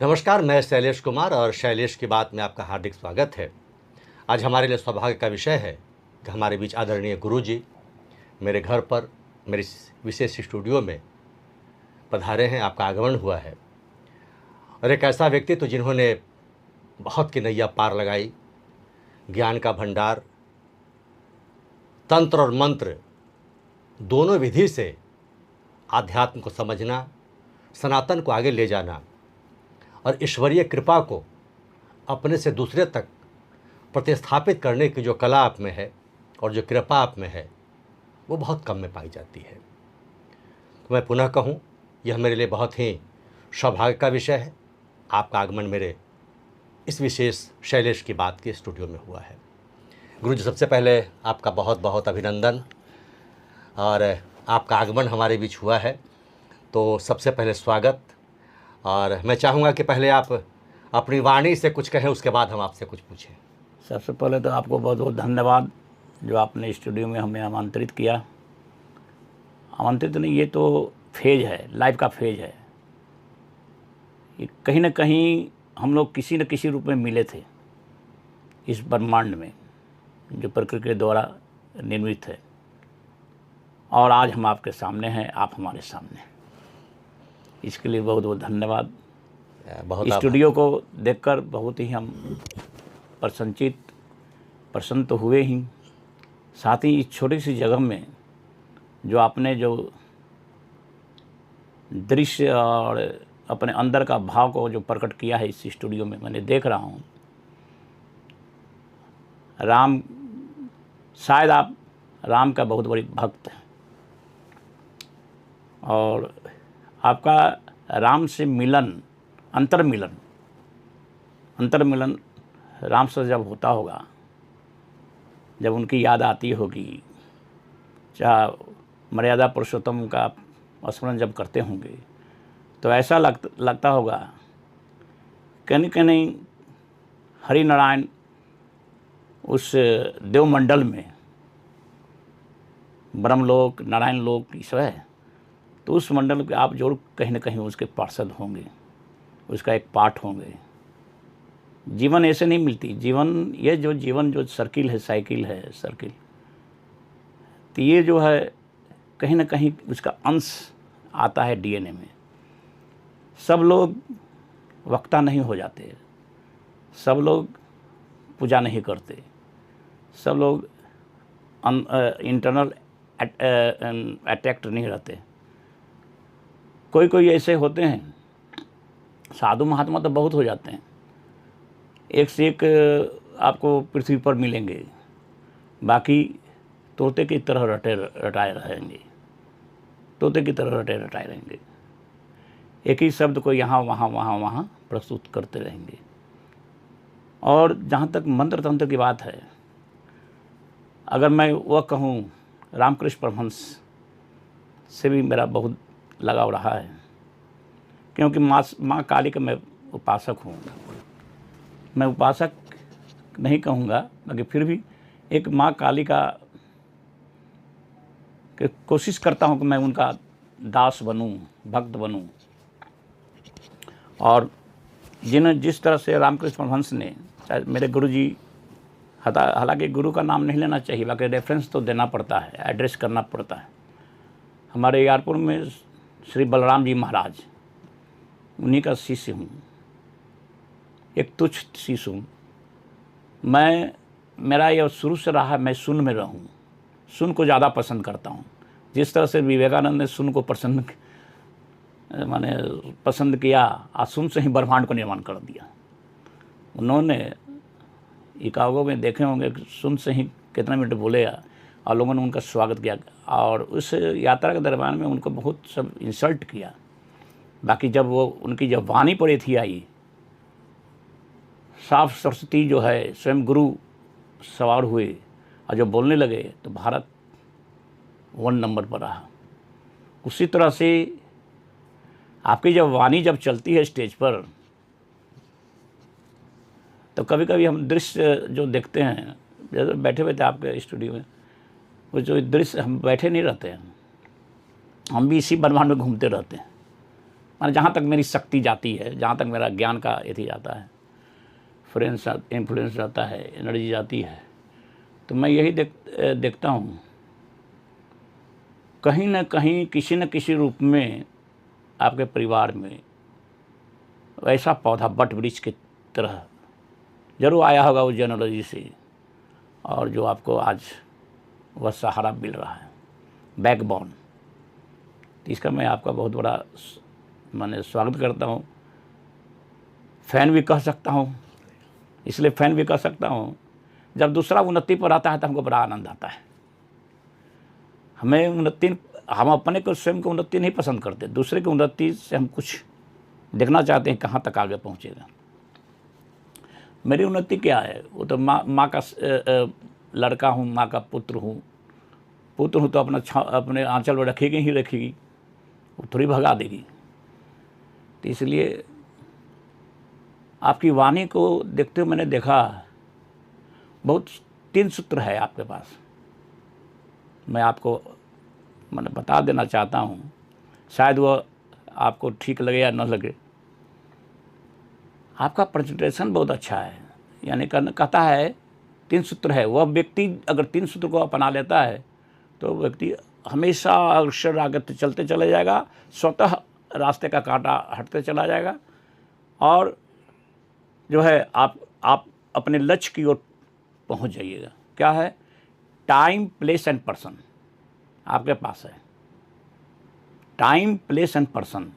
नमस्कार, मैं शैलेश कुमार और शैलेश की बात में आपका हार्दिक स्वागत है। आज हमारे लिए सौभाग्य का विषय है कि हमारे बीच आदरणीय गुरुजी मेरे घर पर मेरे इस विशेष स्टूडियो में पधारे हैं। आपका आगमन हुआ है और एक ऐसा व्यक्तित्व जिन्होंने बहुत की नैया पार लगाई, ज्ञान का भंडार, तंत्र और मंत्र दोनों विधि से आध्यात्म को समझना, सनातन को आगे ले जाना और ईश्वरीय कृपा को अपने से दूसरे तक प्रतिस्थापित करने की जो कला आप में है और जो कृपा आप में है, वो बहुत कम में पाई जाती है। तो मैं पुनः कहूँ, यह मेरे लिए बहुत ही सौभाग्य का विषय है। आपका आगमन मेरे इस विशेष शैलेश की बात के स्टूडियो में हुआ है। गुरुजी, सबसे पहले आपका बहुत बहुत अभिनंदन और आपका आगमन हमारे बीच हुआ है, तो सबसे पहले स्वागत। और मैं चाहूँगा कि पहले आप अपनी वाणी से कुछ कहें, उसके बाद हम आपसे कुछ पूछें। सबसे पहले तो आपको बहुत बहुत धन्यवाद जो आपने स्टूडियो में हमें आमंत्रित किया। आमंत्रित नहीं, ये तो फेज है, लाइफ का फेज है। ये कहीं ना कहीं हम लोग किसी न किसी रूप में मिले थे इस ब्रह्मांड में जो प्रकृति के द्वारा निर्मित है, और आज हम आपके सामने हैं, आप हमारे सामने। इसके लिए बहुत बहुत धन्यवाद। बहुत स्टूडियो को देखकर बहुत ही हम प्रसन्न तो हुए ही, साथ ही इस छोटी सी जगह में जो आपने जो दृश्य और अपने अंदर का भाव को जो प्रकट किया है इस स्टूडियो में, मैंने देख रहा हूँ। राम, शायद आप राम का बहुत बड़ी भक्त हैं और आपका राम से मिलन, अंतर्मिलन राम से जब होता होगा, जब उनकी याद आती होगी, चाहे मर्यादा पुरुषोत्तम का स्मरण जब करते होंगे, तो ऐसा लगता होगा कहीं कहीं हरि नारायण उस देवमंडल में, ब्रह्मलोक, नारायण लोक ईश्वर है, तो उस मंडल के आप जरूर कहीं ना कहीं उसके पार्षद होंगे, उसका एक पार्ट होंगे। जीवन ऐसे नहीं मिलती, जीवन जो सर्किल है, साइकिल है, सर्किल, तो ये जो है कहीं ना कहीं उसका अंश आता है डीएनए में। सब लोग वक्ता नहीं हो जाते, सब लोग पूजा नहीं करते, सब लोग इंटरनल अटैक्ट नहीं रहते। कोई ऐसे होते हैं, साधु महात्मा तो बहुत हो जाते हैं, एक से एक आपको पृथ्वी पर मिलेंगे, बाकी तोते की तरह रटाए रहेंगे, तोते की तरह रटाए रहेंगे, एक ही शब्द को यहाँ वहाँ प्रस्तुत करते रहेंगे। और जहाँ तक मंत्र तंत्र की बात है, अगर मैं वह कहूँ, रामकृष्ण परमहंस से भी मेरा बहुत लगाव रहा है, क्योंकि माँ काली का मैं उपासक हूँ। मैं उपासक नहीं कहूँगा, मगर फिर भी एक माँ काली का कोशिश करता हूँ कि मैं उनका दास बनूँ, भक्त बनूँ। और जिस तरह से रामकृष्ण परमहंस ने, मेरे गुरुजी, हालांकि गुरु का नाम नहीं लेना चाहिए, बाकी रेफरेंस तो देना पड़ता है, एड्रेस करना पड़ता है। हमारे यारपुर में श्री बलराम जी महाराज, उन्हीं का शिष्य हूँ, एक तुच्छ शिष्य हूँ। मेरा यह शुरू से रहा, मैं सुन में रहूँ, सुन को ज़्यादा पसंद करता हूँ। जिस तरह से विवेकानंद ने सुन को पसंद किया, और सुन से ही ब्रह्मांड को निर्माण कर दिया। उन्होंने इकागो में देखे होंगे, सुन से ही कितना मिनट बोले और लोगों ने उनका स्वागत किया, और उस यात्रा के दरम्यान में उनको बहुत सब इंसल्ट किया। बाकी जब वो उनकी जब वाणी पर थी आई, साफ सरस्वती जो है स्वयं गुरु सवार हुए और जब बोलने लगे, तो भारत 1 नंबर पर रहा। उसी तरह से आपकी जब वाणी जब चलती है स्टेज पर, तो कभी कभी हम दृश्य जो देखते हैं, जैसे बैठे हुए थे आपके स्टूडियो में, वो जो दृश्य, हम बैठे नहीं रहते हैं, हम भी इसी ब्रह्मांड में घूमते रहते हैं। माने जहाँ तक मेरी शक्ति जाती है, जहाँ तक मेरा ज्ञान का यदि जाता है, फ्रेंड्स इन्फ्लुएंस जाता है, एनर्जी जाती है, तो मैं यही देखता हूँ कहीं न कहीं किसी न किसी रूप में आपके परिवार में वैसा पौधा बट वृक्ष की तरह जरूर आया होगा उस जेनोलॉजी से, और जो आपको आज वह सहारा मिल रहा है, बैकबोन। तो इसका मैं आपका बहुत बड़ा मैंने स्वागत करता हूँ, फ़ैन भी कह सकता हूँ। इसलिए फ़ैन भी कह सकता हूँ, जब दूसरा उन्नति पर आता है तो हमको बड़ा आनंद आता है। हम अपने को स्वयं की उन्नति नहीं पसंद करते, दूसरे की उन्नति से हम कुछ देखना चाहते हैं कहाँ तक आगे पहुँचेगा। मेरी उन्नति क्या है, वो तो माँ का लड़का हूँ, माँ का पुत्र हूँ तो अपने आंचल में रखेगी ही रखेगी, वो थोड़ी भगा देगी। तो इसलिए आपकी वाणी को देखते हुए मैंने देखा बहुत 3 सूत्र है आपके पास। मैं आपको मैंने बता देना चाहता हूँ, शायद वह आपको ठीक लगे या न लगे। आपका प्रेजेंटेशन बहुत अच्छा है, यानी कहता है 3 सूत्र है। वह व्यक्ति अगर 3 सूत्र को अपना लेता है तो व्यक्ति हमेशा अक्षर आगे चलते चले जाएगा, स्वतः रास्ते का कांटा हटते चला जाएगा, और जो है आप अपने लक्ष्य की ओर पहुंच जाइएगा। क्या है? टाइम, प्लेस एंड पर्सन आपके पास है। टाइम, प्लेस एंड पर्सन,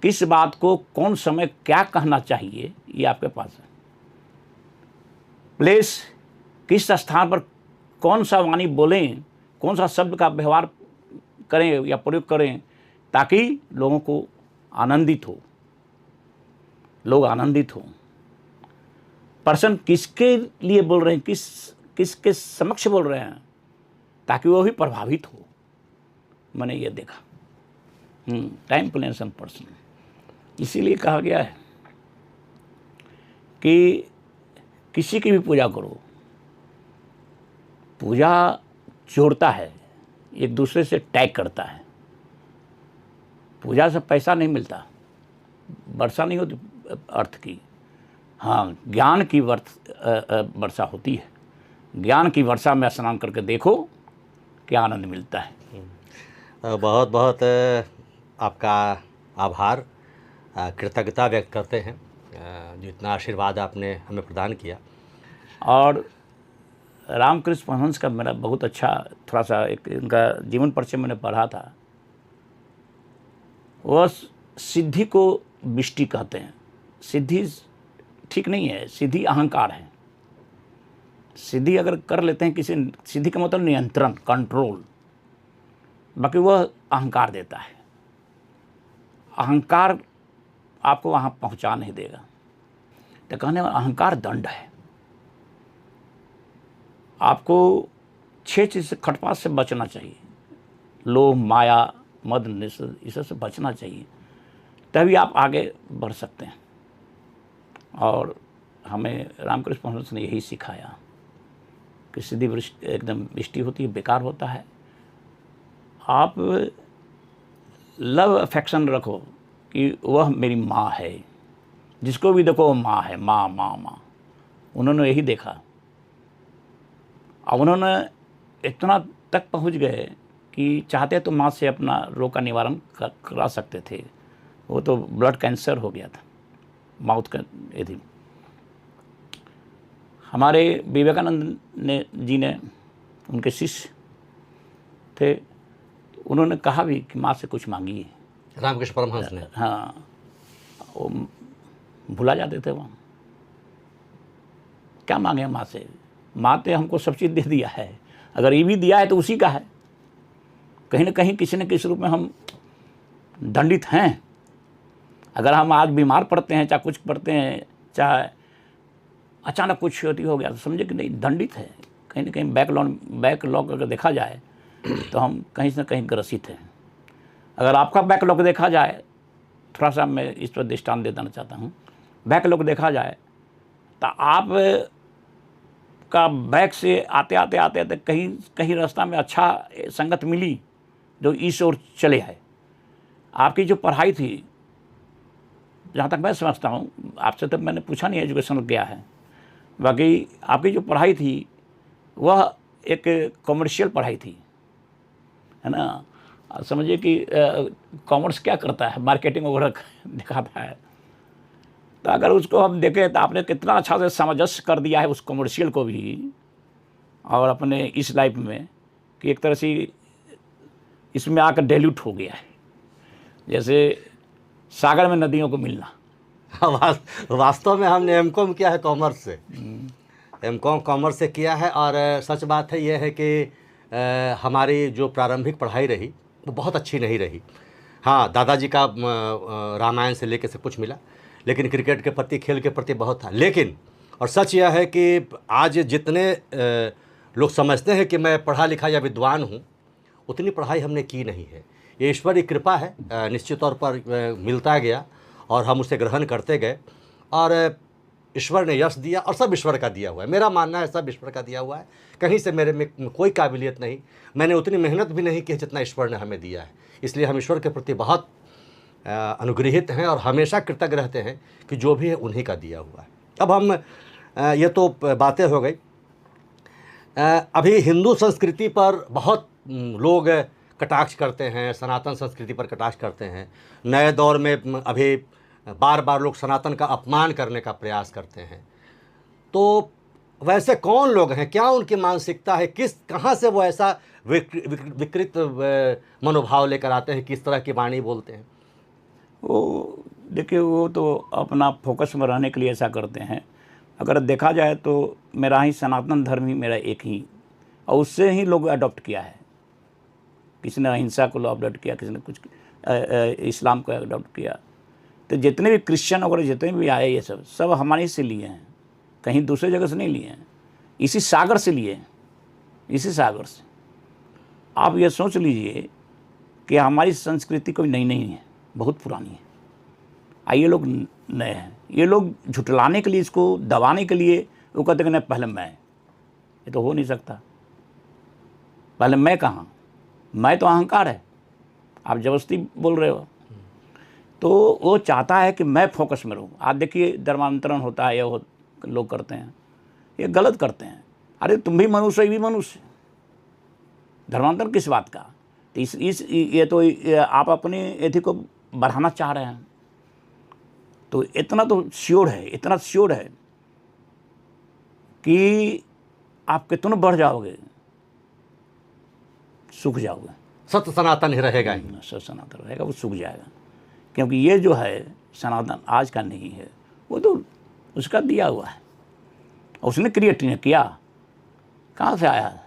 किस बात को कौन समय क्या कहना चाहिए, ये आपके पास है। प्लेस, किस स्थान पर कौन सा वाणी बोलें, कौन सा शब्द का व्यवहार करें या प्रयोग करें ताकि लोगों को आनंदित हो, लोग आनंदित हो। पर्सन, किसके लिए बोल रहे हैं, किसके समक्ष बोल रहे हैं ताकि वो भी प्रभावित हो। मैंने ये देखा। Time, place and person. इसीलिए कहा गया है कि किसी की भी पूजा करो, पूजा जोड़ता है, एक दूसरे से टैग करता है। पूजा से पैसा नहीं मिलता, वर्षा नहीं होती अर्थ की। हाँ, ज्ञान की वर्षा होती है। ज्ञान की वर्षा में स्नान करके देखो क्या आनंद मिलता है। बहुत बहुत आपका आभार, कृतज्ञता व्यक्त करते हैं जो इतना आशीर्वाद आपने हमें प्रदान किया। और रामकृष्ण परमहंस का मेरा बहुत अच्छा थोड़ा सा एक इनका जीवन परिचय मैंने पढ़ा था। वह सिद्धि को विष्टि कहते हैं। सिद्धि ठीक नहीं है, सिद्धि अहंकार है। सिद्धि अगर कर लेते हैं किसी, सिद्धि का मतलब नियंत्रण, कंट्रोल, बाकी वह अहंकार देता है। अहंकार आपको वहाँ पहुँचा नहीं देगा। तो कहने वाला अहंकार दंड है। आपको 6 चीज़ से, खटपाट से बचना चाहिए। लोभ, माया, मद, निषेध, इस से बचना चाहिए, तभी आप आगे बढ़ सकते हैं। और हमें रामकृष्ण परमहंस ने यही सिखाया कि सिद्धि एकदम वृष्टि होती है, बेकार होता है। आप लव अफेक्शन रखो कि वह मेरी माँ है, जिसको भी देखो वो माँ है, माँ माँ माँ। उन्होंने यही देखा। अब उन्होंने इतना तक पहुँच गए कि चाहते तो माँ से अपना रोग का निवारण करा सकते थे। वो तो ब्लड कैंसर हो गया था, माउथ का यदि। हमारे विवेकानंद जी ने, उनके शिष्य थे, उन्होंने कहा भी कि माँ से कुछ मांगिए। रामकृष्ण परमहंस ने? हाँ, वो भुला जाते थे। वहाँ क्या मांगे माँ से? माँ ने हमको सब चीज़ दे दिया है, अगर ये भी दिया है तो उसी का है। कहीं ना कहीं किसी न किसी रूप में हम दंडित हैं। अगर हम आज बीमार पड़ते हैं, चाहे कुछ पड़ते हैं, चाहे अचानक कुछ क्षति हो गया, तो समझे कि नहीं, दंडित है। कहीं ना कहीं बैकलॉग अगर देखा जाए तो हम कहीं से कहीं ग्रसित हैं। अगर आपका बैकलॉग देखा जाए, थोड़ा सा मैं इस पर दृष्टांत दे देना चाहता हूँ। बैकलॉग देखा जाए तो आप का बैक से आते कहीं रास्ता में अच्छा संगत मिली जो इस ओर चले है। आपकी जो पढ़ाई थी जहाँ तक मैं समझता हूँ, आपसे तब मैंने पूछा नहीं एजुकेशन क्या है, बाकी आपकी जो पढ़ाई थी वह एक कॉमर्शियल पढ़ाई थी, है ना। आप समझिए कि कॉमर्स क्या करता है, मार्केटिंग वगैरह दिखाता है। तो अगर उसको हम देखें तो आपने कितना अच्छा से सामंजस्य कर दिया है उस कॉमर्शियल को भी और अपने इस लाइफ में, कि एक तरह से इसमें आकर डाइल्यूट हो गया है, जैसे सागर में नदियों को मिलना। वास्तव में हमने एमकॉम किया है कॉमर्स से, एमकॉम कॉमर्स से किया है। और सच बात है यह है कि हमारी जो प्रारंभिक पढ़ाई रही वो बहुत अच्छी नहीं रही। हाँ, दादाजी का रामायण से लेकर सब कुछ मिला, लेकिन क्रिकेट के प्रति, खेल के प्रति बहुत था। लेकिन और सच यह है कि आज जितने लोग समझते हैं कि मैं पढ़ा लिखा या विद्वान हूँ, उतनी पढ़ाई हमने की नहीं है। ये ईश्वर की कृपा है, निश्चित तौर पर मिलता गया और हम उसे ग्रहण करते गए, और ईश्वर ने यश दिया, और सब ईश्वर का दिया हुआ है। मेरा मानना है सब ईश्वर का दिया हुआ है, कहीं से मेरे में कोई काबिलियत नहीं, मैंने उतनी मेहनत भी नहीं की है जितना ईश्वर ने हमें दिया है। इसलिए हम ईश्वर के प्रति बहुत अनुग्रहित हैं और हमेशा कृतज्ञ रहते हैं कि जो भी है उन्हीं का दिया हुआ है। अब हम ये तो बातें हो गई। अभी हिंदू संस्कृति पर बहुत लोग कटाक्ष करते हैं, सनातन संस्कृति पर कटाक्ष करते हैं। नए दौर में अभी बार बार लोग सनातन का अपमान करने का प्रयास करते हैं। तो वैसे कौन लोग हैं, क्या उनकी मानसिकता है, कहाँ से वो ऐसा विकृत मनोभाव लेकर आते हैं, किस तरह की वाणी बोलते हैं? वो देखिए, वो तो अपना फोकस में रहने के लिए ऐसा करते हैं। अगर देखा जाए तो मेरा ही सनातन धर्म ही मेरा एक ही, और उससे ही लोग अडॉप्ट किया है। किसी ने अहिंसा को अडॉप्ट किया, किसी ने कुछ इस्लाम को अडॉप्ट किया। तो जितने भी क्रिश्चियन वगैरह जितने भी आए, ये सब हमारे से लिए हैं, कहीं दूसरे जगह से नहीं लिए हैं, इसी सागर से लिए हैं, इसी सागर से। आप ये सोच लीजिए कि हमारी संस्कृति कोई नई नहीं है, बहुत पुरानी है। ये लोग नए हैं, ये लोग झुटलाने के लिए, इसको दबाने के लिए वो कहते हैं नहीं पहले मैं। ये तो हो नहीं सकता। पहले मैं कहाँ, मैं तो अहंकार है, आप जबरदस्ती बोल रहे हो। तो वो चाहता है कि मैं फोकस में रहूँ। आप देखिए धर्मांतरण होता है, ये लोग करते हैं, ये गलत करते हैं। अरे तुम भी मनुष्य, ये भी मनुष्य, धर्मांतरण किस बात का? तो आप अपनी एथी को बढ़ाना चाह रहे हैं। तो इतना तो श्योर है, इतना श्योर है कि आप कितना बढ़ जाओगे, सूख जाओगे। सत्य सनातन ही रहेगा, सत्य सनातन रहेगा, वो सूख जाएगा। क्योंकि ये जो है सनातन आज का नहीं है, वो तो उसका दिया हुआ है, उसने क्रिएट नहीं किया। कहाँ से आया?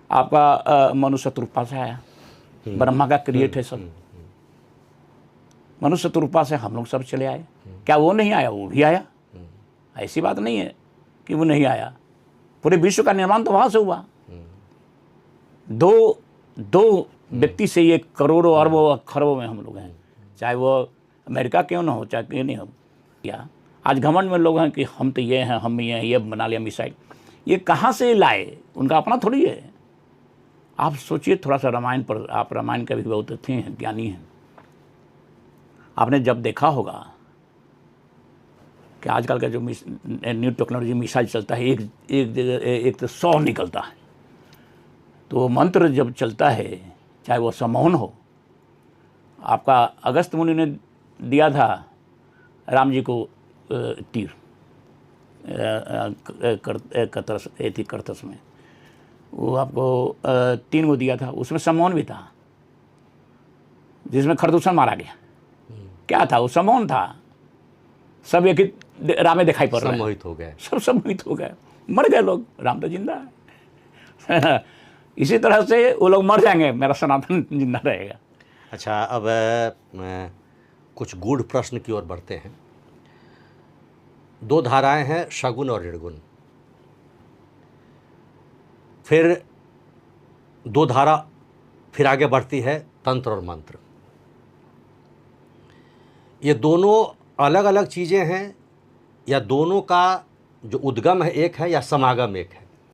आपका मनुष्य रूपा से आया, ब्रह्मा का क्रिएट है सब। मनुष्य रूपा से हम लोग सब चले आए। क्या वो नहीं आया? वो भी आया। ऐसी बात नहीं है कि वो नहीं आया। पूरे विश्व का निर्माण तो वहाँ से हुआ। दो व्यक्ति से ये करोड़ों अरबों खरबों में हम लोग हैं, चाहे वो अमेरिका क्यों ना हो, चाहे क्यों नहीं हो। या आज घमंड में लोग हैं कि हम तो ये हैं, हम ये हैं, ये बना लिया मिसाइल। ये कहाँ से लाए? उनका अपना थोड़ी है। आप सोचिए थोड़ा सा रामायण पर। आप रामायण के भी बहुत अच्छे हैं, ज्ञानी हैं। आपने जब देखा होगा कि आजकल का जो न्यू टेक्नोलॉजी मिसाइल चलता है, एक तो 100 निकलता है। तो मंत्र जब चलता है, चाहे वो सम्मोहन हो, आपका अगस्त मुनि ने दिया था राम जी को तीर करतस में, वो आपको 3 को दिया था। उसमें सम्मोहन भी था, जिसमें खरदूषण मारा गया। क्या था? वो सम्मोहन था। सब एक ही राह में दिखाई पड़ रहा है, सम्मोहित हो गए, सब सम्मोहित हो गए, मर गए लोग। राम तो जिंदा है। इसी तरह से वो लोग मर जाएंगे, मेरा सनातन जिंदा रहेगा। अच्छा, अब कुछ गूढ़ प्रश्न की ओर बढ़ते हैं। 2 धाराएं हैं, शगुन और ऋणगुण। फिर 2 धारा फिर आगे बढ़ती है, तंत्र और मंत्र। ये दोनों अलग अलग चीज़ें हैं, या दोनों का जो उद्गम है एक है, या समागम एक है?